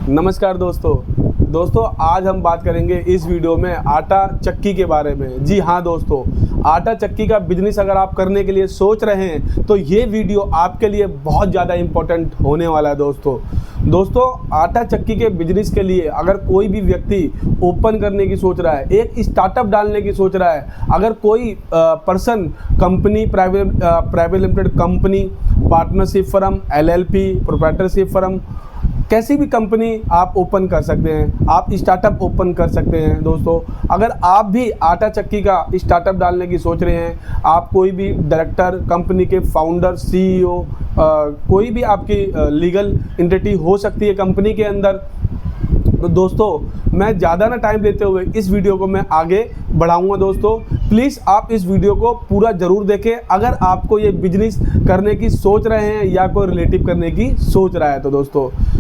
नमस्कार दोस्तों आज हम बात करेंगे इस वीडियो में आटा चक्की के बारे में। जी हाँ दोस्तों, आटा चक्की का बिजनेस अगर आप करने के लिए सोच रहे हैं तो ये वीडियो आपके लिए बहुत ज़्यादा इम्पोर्टेंट होने वाला है। दोस्तों आटा चक्की के बिजनेस के लिए अगर कोई भी व्यक्ति ओपन करने की सोच रहा है, एक स्टार्टअप डालने की सोच रहा है, अगर कोई person company, private limited company, partnership firm, LLP, proprietorship firm, कैसी भी कंपनी आप ओपन कर सकते हैं, आप स्टार्टअप ओपन कर सकते हैं। दोस्तों अगर आप भी आटा चक्की का स्टार्टअप डालने की सोच रहे हैं, आप कोई भी डायरेक्टर, कंपनी के फाउंडर, CEO, कोई भी आपकी लीगल एंटिटी हो सकती है कंपनी के अंदर, तो दोस्तों मैं ज़्यादा ना टाइम लेते हुए इस वीडियो को मैं आगे बढ़ाऊंगा। दोस्तों प्लीज़ आप इस वीडियो को पूरा ज़रूर देखें अगर आपको ये बिजनेस करने की सोच रहे हैं या कोई रिलेटिव करने की सोच रहा है तो।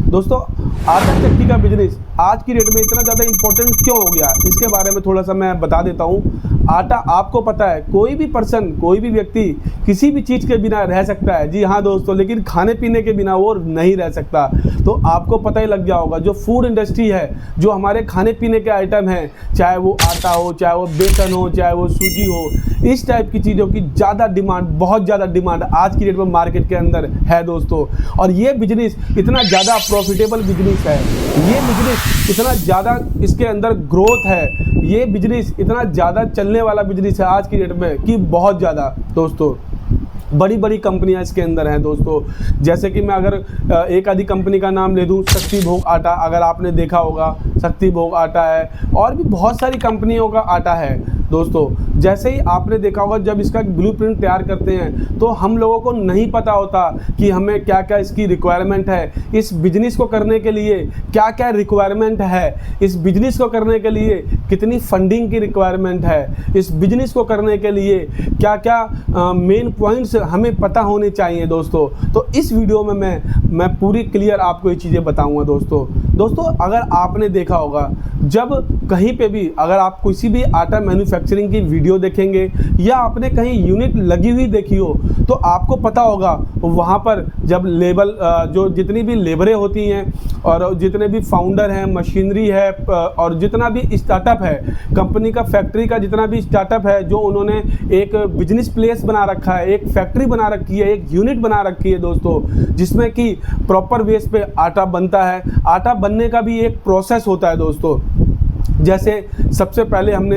दोस्तों आटा चक्की का बिजनेस आज की डेट में इतना ज़्यादा इम्पोर्टेंट क्यों हो गया, इसके बारे में थोड़ा सा मैं बता देता हूँ। आटा, आपको पता है कोई भी पर्सन, कोई भी व्यक्ति किसी भी चीज़ के बिना रह सकता है। जी हाँ दोस्तों, लेकिन खाने पीने के बिना वो नहीं रह सकता। तो आपको पता ही लग गया होगा, जो फूड इंडस्ट्री है, जो हमारे खाने पीने के आइटम हैं, चाहे वो आटा हो, चाहे वो बेसन हो, चाहे वो सूजी हो, इस टाइप की चीज़ों की ज़्यादा डिमांड, बहुत ज़्यादा डिमांड आज की डेट में मार्केट के अंदर है दोस्तों। और ये बिजनेस इतना ज़्यादा प्रॉफिटेबल बिजनेस है, ये बिजनेस इतना ज़्यादा इसके अंदर ग्रोथ है, ये बिजनेस इतना ज़्यादा चलने वाला बिजनेस है आज की डेट में कि बहुत ज़्यादा दोस्तों बड़ी बड़ी कंपनियां इसके अंदर हैं दोस्तों। जैसे कि मैं अगर एक आधी कंपनी का नाम ले दूं, शक्ति भोग आटा, अगर आपने देखा होगा, शक्ति भोग आटा है, और भी बहुत सारी कंपनियों का आटा है दोस्तों। जैसे ही आपने देखा होगा, जब इसका ब्लूप्रिंट तैयार करते हैं तो हम लोगों को नहीं पता होता कि हमें क्या क्या इसकी रिक्वायरमेंट है, इस बिजनेस को करने के लिए क्या क्या रिक्वायरमेंट है, इस बिजनेस को करने के लिए कितनी फंडिंग की रिक्वायरमेंट है, इस बिजनेस को करने के लिए क्या क्या मेन पॉइंट्स हमें पता होने चाहिए दोस्तों। तो इस वीडियो में मैं पूरी क्लियर आपको ये चीज़ें बताऊंगा दोस्तों। अगर आपने देखा होगा, जब कहीं पे भी अगर आप किसी भी आटा मैन्युफैक्चरिंग की वीडियो देखेंगे या आपने कहीं यूनिट लगी हुई देखी हो, तो आपको पता होगा वहाँ पर जब लेबर, जो जितनी भी लेबरें होती हैं और जितने भी फाउंडर हैं, मशीनरी है, और जितना भी स्टार्टअप है, कंपनी का, फैक्ट्री का जितना भी स्टार्टअप है, जो उन्होंने एक बिजनेस प्लेस बना रखा है, एक फैक्ट्री बना रखी है, एक यूनिट बना रखी है दोस्तों, जिसमें कि प्रॉपर बेस पे आटा बनता है। आटा बनने का भी एक प्रोसेस होता है दोस्तों। जैसे सबसे पहले हमने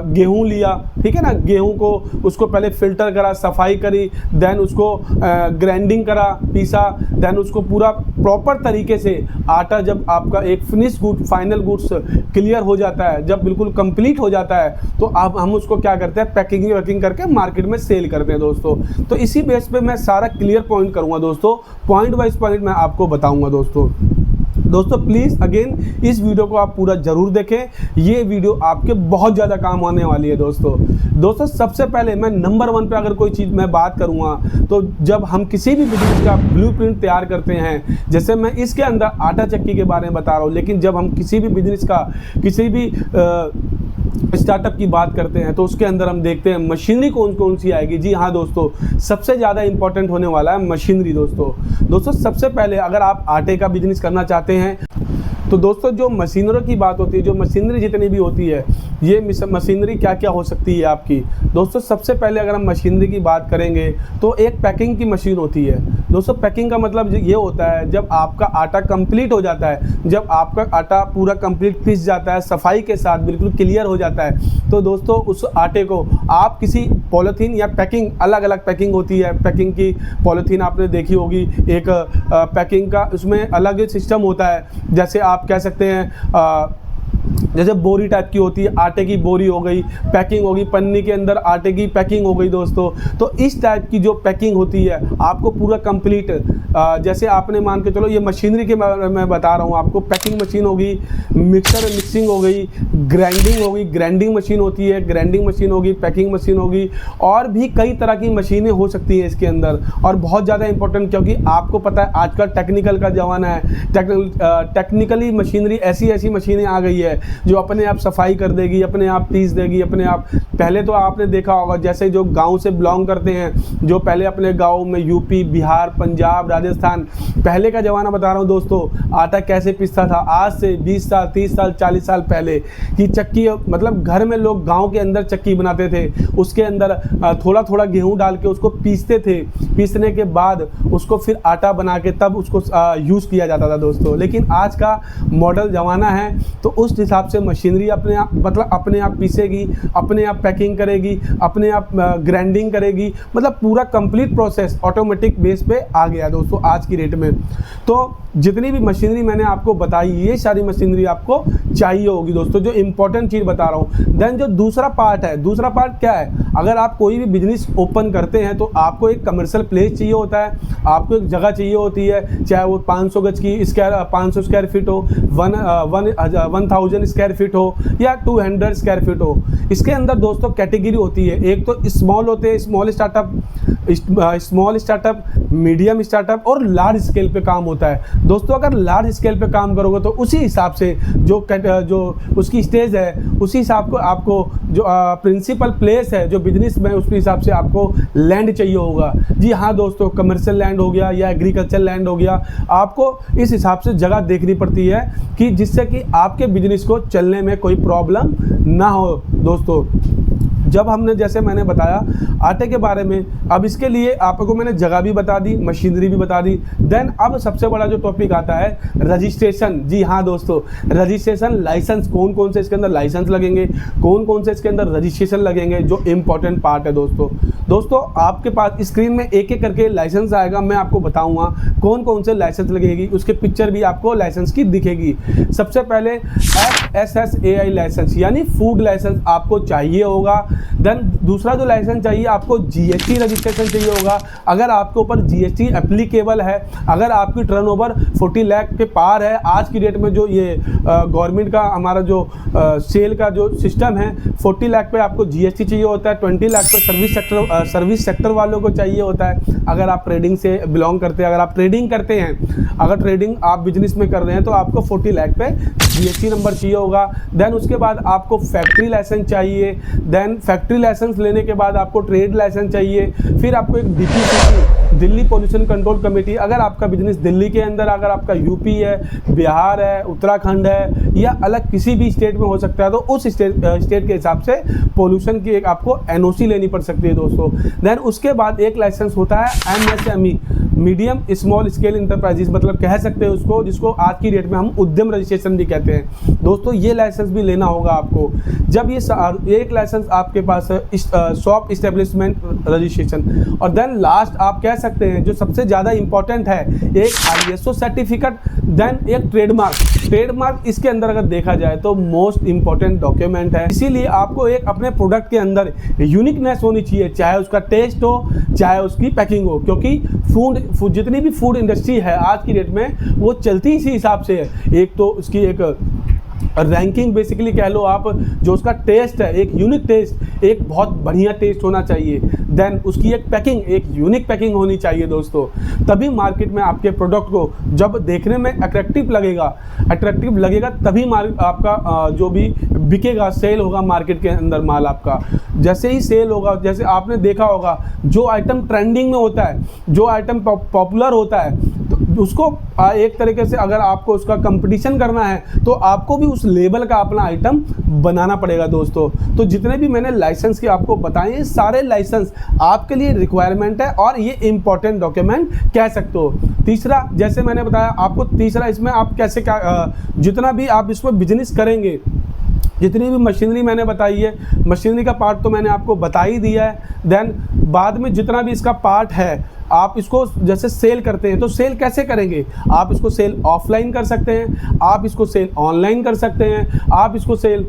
गेहूं लिया, ठीक है ना, गेहूं को उसको पहले फिल्टर करा, सफाई करी, देन उसको ग्राइंडिंग करा, पीसा, देन उसको पूरा प्रॉपर तरीके से आटा, जब आपका एक finish good, final goods clear हो जाता है, जब बिल्कुल कंप्लीट हो जाता है, तो अब हम उसको क्या करते हैं, पैकिंग करके मार्केट में सेल करते हैं दोस्तों। तो इसी बेस पे मैं सारा क्लियर पॉइंट करूँगा दोस्तों, पॉइंट वाइज पॉइंट मैं आपको बताऊँगा दोस्तों प्लीज़ अगेन इस वीडियो को आप पूरा ज़रूर देखें, ये वीडियो आपके बहुत ज़्यादा काम आने वाली है दोस्तों। सबसे पहले मैं नंबर 1 पे अगर कोई चीज़ मैं बात करूँगा, तो जब हम किसी भी बिजनेस का ब्लूप्रिंट तैयार करते हैं, जैसे मैं इसके अंदर आटा चक्की के बारे में बता रहा हूँ, लेकिन जब हम किसी भी बिजनेस का, किसी भी स्टार्टअप की बात करते हैं, तो उसके अंदर हम देखते हैं मशीनरी कौन कौन सी आएगी। जी हाँ दोस्तों, सबसे ज़्यादा इंपॉर्टेंट होने वाला है मशीनरी दोस्तों। सबसे पहले अगर आप आटे का बिजनेस करना चाहते हैं, तो दोस्तों जो मशीनरी की बात होती है, जो मशीनरी जितनी भी होती है, ये मशीनरी क्या क्या हो सकती है आपकी दोस्तों। सबसे पहले अगर हम मशीनरी की बात करेंगे तो एक पैकिंग की मशीन होती है दोस्तों। पैकिंग का मतलब ये होता है, जब आपका आटा कंप्लीट हो जाता है, जब आपका आटा पूरा कंप्लीट पिस जाता है, सफाई के साथ बिल्कुल क्लियर हो जाता है, तो दोस्तों उस आटे को आप किसी पॉलीथीन या पैकिंग, अलग अलग पैकिंग होती है, पैकिंग की पॉलीथीन आपने देखी होगी, एक पैकिंग का उसमें अलग सिस्टम होता है। जैसे आप कह सकते हैं जैसे बोरी टाइप की होती है, आटे की बोरी हो गई, पैकिंग होगी, पन्नी के अंदर आटे की पैकिंग हो गई दोस्तों। तो इस टाइप की जो पैकिंग होती है, आपको पूरा कंप्लीट, जैसे आपने मान के चलो, ये मशीनरी के बारे में बता रहा हूँ आपको, पैकिंग मशीन होगी, मिक्सिंग हो गई, ग्राइंडिंग होगी, ग्राइंडिंग मशीन होती है, ग्राइंडिंग मशीन होगी, पैकिंग मशीन होगी, और भी कई तरह की मशीनें हो सकती हैं इसके अंदर। और बहुत ज़्यादा इंपॉर्टेंट, क्योंकि आपको पता है आजकल टेक्निकल का ज़माना है, टेक्निकली मशीनरी, ऐसी मशीनें आ गई है जो अपने आप सफाई कर देगी, अपने आप पीस देगी, अपने आप। पहले तो आपने देखा होगा जैसे जो गांव से बिलोंग करते हैं, जो पहले अपने गांव में यूपी, बिहार, पंजाब, राजस्थान, पहले का ज़माना बता रहा हूँ दोस्तों, आटा कैसे पिसता था आज से 20 साल, 30 साल, 40 साल पहले कि चक्की, मतलब घर में लोग गाँव के अंदर चक्की बनाते थे, उसके अंदर थोड़ा थोड़ा गेहूँ डाल के उसको पीसते थे, पीसने के बाद उसको फिर आटा बना के तब उसको यूज़ किया जाता था दोस्तों। लेकिन आज का मॉडल ज़माना है तो उस हिसाब से मशीनरी अपने आप, मतलब अपने आप पीसेगी, अपने आप पैकिंग करेगी, अपने आप ग्राइंडिंग करेगी, मतलब पूरा कंप्लीट प्रोसेस ऑटोमेटिक बेस पे आ गया दोस्तों आज की डेट में। तो जितनी भी मशीनरी मैंने आपको बताई, ये सारी मशीनरी आपको चाहिए होगी दोस्तों, जो इंपॉर्टेंट चीज़ बता रहा हूँ। देन जो दूसरा पार्ट है, दूसरा पार्ट क्या है, अगर आप कोई भी बिजनेस ओपन करते हैं तो आपको एक कमर्शियल प्लेस चाहिए होता है, आपको एक जगह चाहिए होती है, चाहे वो 500 गज की 500 स्क्वायर फीट हो, 1000 स्क्वायर फीट हो या 200 स्क्वायर फीट हो। इसके अंदर दोस्तों कैटेगरी होती है, एक तो स्मॉल होते हैं, स्मॉल स्टार्टअप, मीडियम स्टार्टअप और लार्ज स्केल पे काम होता है दोस्तों। अगर लार्ज स्केल पे काम करोगे तो उसी हिसाब से जो उसकी स्टेज है, उसी हिसाब को आपको जो प्रिंसिपल प्लेस है जो बिजनेस में, उसके हिसाब से आपको लैंड चाहिए होगा। जी हाँ दोस्तों, कमर्शियल लैंड हो गया या एग्रीकल्चर लैंड हो गया, आपको इस हिसाब से जगह देखनी पड़ती है कि जिससे कि आपके बिजनेस को चलने में कोई प्रॉब्लम ना हो दोस्तों। जब हमने, जैसे मैंने बताया आटे के बारे में, अब इसके लिए आपको मैंने जगह भी बता दी, मशीनरी भी बता दी। देन अब सबसे बड़ा जो टॉपिक आता है रजिस्ट्रेशन। जी हाँ दोस्तों, रजिस्ट्रेशन, लाइसेंस, कौन कौन से इसके अंदर लाइसेंस लगेंगे, कौन कौन से इसके अंदर रजिस्ट्रेशन लगेंगे, जो इम्पोर्टेंट पार्ट है दोस्तों आपके पास स्क्रीन में एक एक करके लाइसेंस आएगा, मैं आपको बताऊंगा कौन कौन से लाइसेंस लगेगी, उसके पिक्चर भी आपको लाइसेंस की दिखेगी। सबसे पहले FSSAI लाइसेंस यानी फूड लाइसेंस आपको चाहिए होगा। देन दूसरा जो लाइसेंस चाहिए आपको GST रजिस्ट्रेशन चाहिए होगा। अगर आपके ऊपर GST एप्लीकेबल है, अगर आपकी टर्नओवर 40 लाख के पार है, आज की डेट में जो ये गवर्नमेंट का हमारा जो सेल का जो सिस्टम है, 40 लाख पे आपको GST चाहिए होता है, 20 लाख पे सर्विस सेक्टर वालों को चाहिए होता है। अगर आप ट्रेडिंग से बिलोंग करते हैं, अगर आप ट्रेडिंग करते हैं, अगर ट्रेडिंग आप बिजनेस में कर रहे हैं तो आपको 40 लाख पे GST नंबर चाहिए होगा। देन उसके बाद आपको फैक्ट्री लाइसेंस चाहिए। देन फैक्ट्री लाइसेंस लेने के बाद आपको ट्रेड लाइसेंस चाहिए। फिर आपको एक DPCC, Delhi pollution control committee, अगर आपका बिजनेस दिल्ली के अंदर, अगर आपका यूपी है, बिहार है, उत्तराखंड है या अलग किसी भी स्टेट में हो सकता है, तो उस स्टेट के हिसाब से पोल्यूशन की एक आपको NOC लेनी पड़ सकती है दोस्तों। देन उसके बाद एक लाइसेंस होता है MSME, medium small scale enterprises, मतलब कह सकते हैं उसको, जिसको आज की डेट में हम उद्यम रजिस्ट्रेशन भी कहते हैं दोस्तों। ये लाइसेंस भी लेना होगा आपको। जब ये एक लाइसेंस आपके पास है, शॉप इस्टेब्लिशमेंट रजिस्ट्रेशन। और देन लास्ट आप कह सकते हैं जो सबसे ज़्यादा इंपॉर्टेंट है, एक ISO सर्टिफिकेट, देन एक ट्रेडमार्क इसके अंदर अगर देखा जाए तो मोस्ट इंपॉर्टेंट डॉक्यूमेंट है। इसीलिए आपको एक अपने प्रोडक्ट के अंदर यूनिकनेस होनी चाहिए, चाहे उसका टेस्ट हो, चाहे उसकी पैकिंग हो, क्योंकि जितनी भी फूड इंडस्ट्री है आज की डेट में वो चलती इसी हिसाब से है। एक तो उसकी एक रैंकिंग बेसिकली कह लो आप, जो उसका टेस्ट है, एक यूनिक टेस्ट, एक बहुत बढ़िया टेस्ट होना चाहिए। देन उसकी एक पैकिंग, एक यूनिक पैकिंग होनी चाहिए दोस्तों। तभी मार्केट में आपके प्रोडक्ट को जब देखने में अट्रैक्टिव लगेगा तभी आपका जो भी बिकेगा, सेल होगा मार्केट के अंदर माल आपका। जैसे ही सेल होगा, जैसे आपने देखा होगा जो आइटम ट्रेंडिंग में होता है, जो आइटम पॉपुलर होता है, तो उसको एक तरीके से अगर आपको उसका कंपटीशन करना है तो आपको भी उस लेवल का अपना आइटम बनाना पड़ेगा दोस्तों। तो जितने भी मैंने लाइसेंस के आपको बताए, ये सारे लाइसेंस आपके लिए रिक्वायरमेंट है और ये इंपॉर्टेंट डॉक्यूमेंट कह सकते हो। तीसरा, जैसे मैंने बताया आपको, तीसरा इसमें आप कैसे जितना भी आप इसमें बिजनेस करेंगे, जितनी भी मशीनरी मैंने बताई है, मशीनरी का पार्ट तो मैंने आपको बता ही दिया है। देन बाद में जितना भी इसका पार्ट है, आप इसको जैसे सेल करते हैं तो सेल कैसे करेंगे, आप इसको सेल ऑफलाइन कर सकते हैं, आप इसको सेल ऑनलाइन कर सकते हैं, आप इसको सेल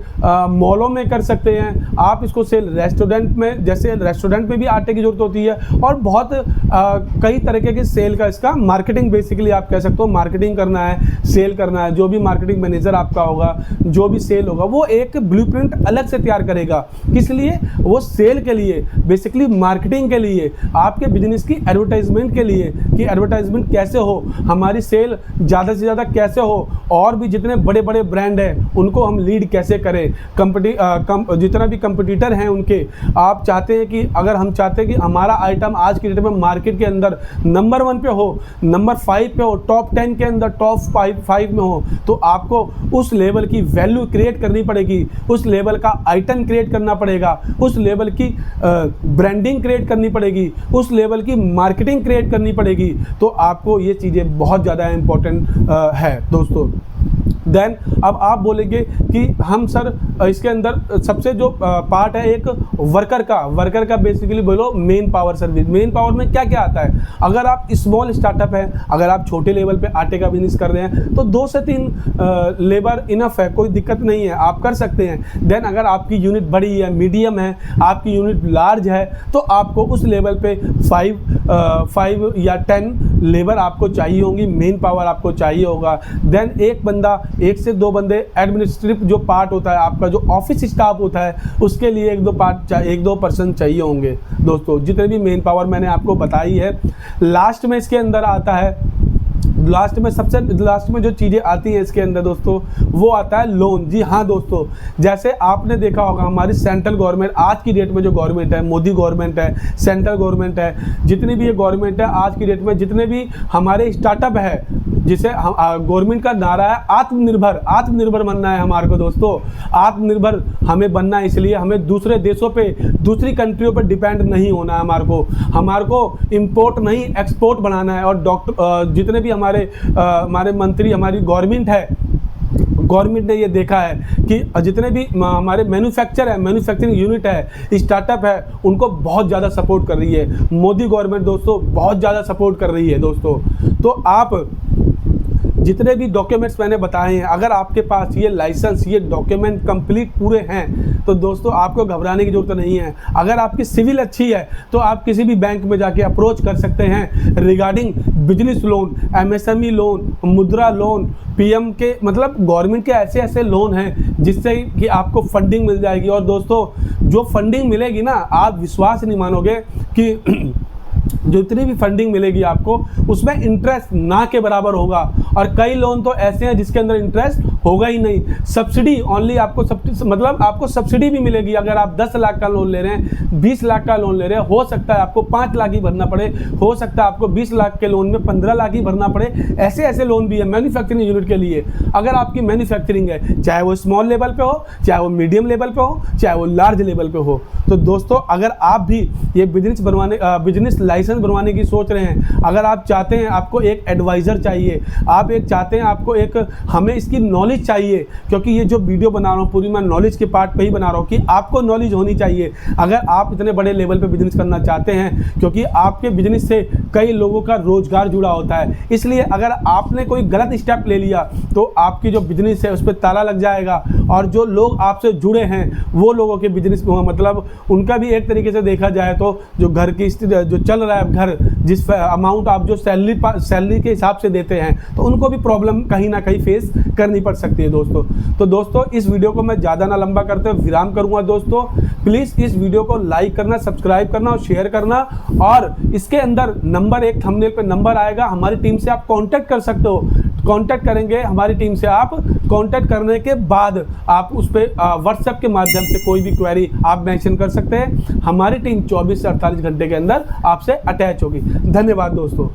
मॉलों में कर सकते हैं, आप इसको सेल रेस्टोरेंट में, जैसे रेस्टोरेंट में भी आटे की ज़रूरत होती है, और बहुत कई तरीके की सेल का इसका मार्केटिंग बेसिकली आप कह सकते हो, मार्केटिंग करना है, सेल करना है। जो भी मार्केटिंग मैनेजर आपका होगा, जो भी सेल होगा, वो एक ब्लूप्रिंट अलग से तैयार करेगा। किस लिए? वो सेल के लिए, बेसिकली मार्केटिंग के लिए, आपके बिजनेस की एडवर्टाइजमेंट के लिए कि एडवर्टाइजमेंट कैसे हो, हमारी सेल ज़्यादा से ज़्यादा कैसे हो, और भी जितने बड़े बड़े ब्रांड हैं उनको हम लीड कैसे करें, जितना भी कंपटीटर हैं उनके, आप चाहते हैं कि अगर हम चाहते हैं कि हमारा आइटम आज की डेट में मार्केट के अंदर नंबर 1 पे हो, नंबर 5 पे हो, टॉप 10 के अंदर टॉप 5 में हो, तो आपको उस लेवल की वैल्यू क्रिएट करनी पड़ेगी, उस लेवल का आइटम क्रिएट करना पड़ेगा, उस लेवल की ब्रांडिंग क्रिएट करनी पड़ेगी, उस लेवल की मार्केटिंग क्रिएट करनी पड़ेगी। तो आपको ये चीज़ें बहुत ज़्यादा इंपॉर्टेंट है दोस्तों। देन अब आप बोलेंगे कि हम सर इसके अंदर सबसे जो पार्ट है एक वर्कर का बेसिकली बोलो main power service. Main power में क्या क्या आता है? अगर आप स्मॉल स्टार्टअप है, अगर आप छोटे लेवल पे आटे का बिजनेस कर रहे हैं तो 2 से 3 लेबर इनफ है, कोई दिक्कत नहीं है, आप कर सकते हैं। देन अगर आपकी यूनिट बड़ी है, मीडियम है, आपकी यूनिट लार्ज है, तो आपको उस लेवल पे 5 या 10 लेबर आपको चाहिए होंगी, मेन पावर आपको चाहिए होगा। देन 1 से 2 बंदे एडमिनिस्ट्रेटिव जो पार्ट होता है, आपका जो ऑफिस स्टाफ होता है, उसके लिए 1-2 पर्सन चाहिए होंगे दोस्तों। जितने भी मेन पावर मैंने आपको बताई है, लास्ट में इसके अंदर आता है, सबसे लास्ट में जो चीज़ें आती हैं इसके अंदर दोस्तों, वो आता है लोन। जी हाँ दोस्तों, जैसे आपने देखा होगा हमारी सेंट्रल गवर्नमेंट, आज की डेट में जो गवर्नमेंट है, मोदी गवर्नमेंट है, सेंट्रल गवर्नमेंट है, जितनी भी ये गवर्नमेंट है आज की डेट में, जितने भी हमारे स्टार्टअप है, जिसे गवर्नमेंट का नारा है आत्मनिर्भर बनना है हमारे को दोस्तों। आत्मनिर्भर हमें बनना है, इसलिए हमें दूसरे देशों पे, दूसरी कंट्रियों पर डिपेंड नहीं होना है। हमारे को इंपोर्ट नहीं एक्सपोर्ट बनाना है। और जितने भी हमारे मंत्री, हमारी गवर्नमेंट है, गवर्नमेंट ने ये देखा है कि जितने भी हमारे मैन्युफैक्चरिंग यूनिट है, स्टार्टअप है, उनको बहुत ज़्यादा सपोर्ट कर रही है मोदी गवर्नमेंट दोस्तों, बहुत ज़्यादा सपोर्ट कर रही है दोस्तों। तो आप जितने भी डॉक्यूमेंट्स मैंने बताए हैं, अगर आपके पास ये लाइसेंस, ये डॉक्यूमेंट कंप्लीट पूरे हैं, तो दोस्तों आपको घबराने की ज़रूरत नहीं है। अगर आपकी सिविल अच्छी है तो आप किसी भी बैंक में जाके अप्रोच कर सकते हैं regarding business loan, MSME loan, मुद्रा लोन, PM के, मतलब गवर्नमेंट के ऐसे लोन हैं जिससे कि आपको फंडिंग मिल जाएगी। और दोस्तों जो फंडिंग मिलेगी ना, आप विश्वास नहीं मानोगे कि जितनी भी फंडिंग मिलेगी आपको, उसमें इंटरेस्ट ना के बराबर होगा। और कई लोन तो ऐसे हैं जिसके अंदर इंटरेस्ट होगा ही नहीं। सब्सिडी ओनली आपको आपको सब्सिडी भी मिलेगी। अगर आप 10 लाख का लोन ले रहे हैं, 20 लाख का लोन ले रहे हैं, हो सकता है आपको 5 लाख ही भरना पड़े, हो सकता है आपको 20 लाख के लोन में 15 लाख ही भरना पड़े। ऐसे लोन भी है मैन्युफैक्चरिंग यूनिट के लिए। अगर आपकी मैन्युफैक्चरिंग है, चाहे वो स्मॉल लेवल पे हो, चाहे वो मीडियम लेवल पे हो, चाहे वो लार्ज लेवल पे हो, तो दोस्तों अगर आप भी ये बिजनेस लाइसेंस बनवाने की सोच रहे हैं, अगर आप चाहते हैं, आपको एक एडवाइज़र चाहिए, आप एक चाहते हैं, आपको एक हमें इसकी नॉलेज चाहिए, क्योंकि ये जो वीडियो बना रहा हूँ पूरी मैं नॉलेज के पार्ट पे ही बना रहा हूँ कि आपको नॉलेज होनी चाहिए अगर आप इतने बड़े लेवल पे बिजनेस करना चाहते हैं, क्योंकि आपके बिजनेस से कई लोगों का रोजगार जुड़ा होता है। इसलिए अगर आपने कोई गलत स्टेप ले लिया तो आपकी जो बिजनेस है उस पर ताला लग जाएगा, और जो लोग आपसे जुड़े हैं वो लोगों के बिजनेस मतलब उनका भी एक तरीके से देखा जाए तो जो घर की स्थिति जो चल रहा है, घर जिस अमाउंट आप जो सैलरी के हिसाब से देते हैं, तो उनको भी प्रॉब्लम कहीं ना कहीं फेस करनी पड़ सकती है दोस्तों। तो दोस्तों इस वीडियो को मैं ज़्यादा ना लंबा करते हुए विराम करूंगा दोस्तों। प्लीज़ इस वीडियो को लाइक करना, सब्सक्राइब करना और शेयर करना। और इसके अंदर नंबर, एक थंबनेल पे नंबर आएगा, हमारी टीम से आप कांटेक्ट कर सकते हो। कांटेक्ट करेंगे हमारी टीम से, आप कांटेक्ट करने के बाद आप उस पर व्हाट्सएप के माध्यम से कोई भी क्वेरी आप मेंशन कर सकते हैं। हमारी टीम 24 से 48 घंटे के अंदर आपसे अटैच होगी। धन्यवाद दोस्तों।